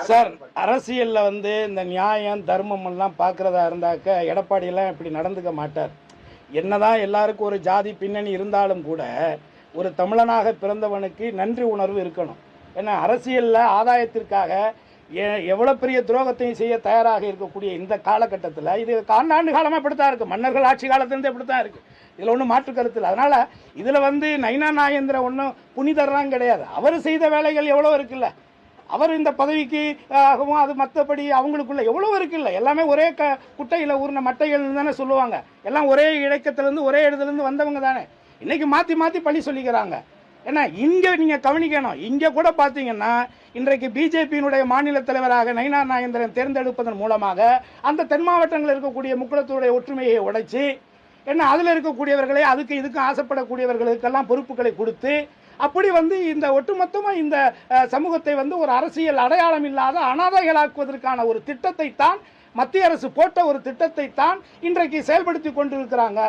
Sir, அரசியல்ல இந்த நியாயம் தர்மம் எல்லாம் பார்க்கறதா இருந்தாக்க எடப்பாடி எல்லாம் இப்படி நடந்துக்க மாட்டார். என்னதான் எல்லாருக்கும் ஒரு ஜாதி பின்னணி இருந்தாலும் கூட ஒரு தமிழனாக பிறந்தவனுக்கு நன்றி உணர்வு இருக்கணும். ஏன்னா அரசியல்ல ஆதாயத்திற்காக எவ்வளவு பெரிய துரோகத்தையும் செய்ய தயாராக இருக்கக்கூடிய இந்த காலகட்டத்தில் இது ஆண்டாண்டு காலமாக இப்படித்தான் இருக்கு. மன்னர்கள் ஆட்சி காலத்திலிருந்து இப்படித்தான் இருக்கு. இதில் ஒன்றும் மாற்று கருத்து இல்லை. அதனால இதில் நயினா நாகேந்திரன் ஒன்றும் புனிதர்லாம் கிடையாது. அவர் செய்த வேலைகள் எவ்வளோ இருக்குல்ல, அவர் இந்த பதவிக்கு ஆகவும் அது மற்றபடி அவங்களுக்குள்ள எவ்வளோ இருக்குல்ல, எல்லாமே ஒரே குட்டையில் ஊர்ன மட்டைகள் தானே சொல்லுவாங்க. எல்லாம் ஒரே இலக்கத்திலேருந்து ஒரே இடத்துலேருந்து வந்தவங்க தானே. இன்னைக்கு மாற்றி மாற்றி பழி சொல்லிக்கிறாங்க. ஏன்னா இங்கே நீங்கள் கவனிக்கணும், இங்கே கூட பார்த்தீங்கன்னா இன்றைக்கு பிஜேபியினுடைய மாநில தலைவராக நயினா நாகேந்திரன் தேர்ந்தெடுப்பதன் மூலமாக அந்த தென் மாவட்டங்களில் இருக்கக்கூடிய முக்குளத்தூருடைய ஒற்றுமையை உடைச்சி ஏன்னா அதில் இருக்கக்கூடியவர்களே அதுக்கு இதுக்கும் ஆசைப்படக்கூடியவர்களுக்கெல்லாம் பொறுப்புகளை கொடுத்து அப்படி இந்த ஒட்டுமொத்தமாக இந்த சமூகத்தை ஒரு அரசியல் அடையாளம் இல்லாத அனாதைகளாக்குவதற்கான ஒரு திட்டத்தை தான் மத்திய அரசு போட்ட ஒரு திட்டத்தை தான் இன்றைக்கு செயல்படுத்தி கொண்டிருக்கிறாங்க.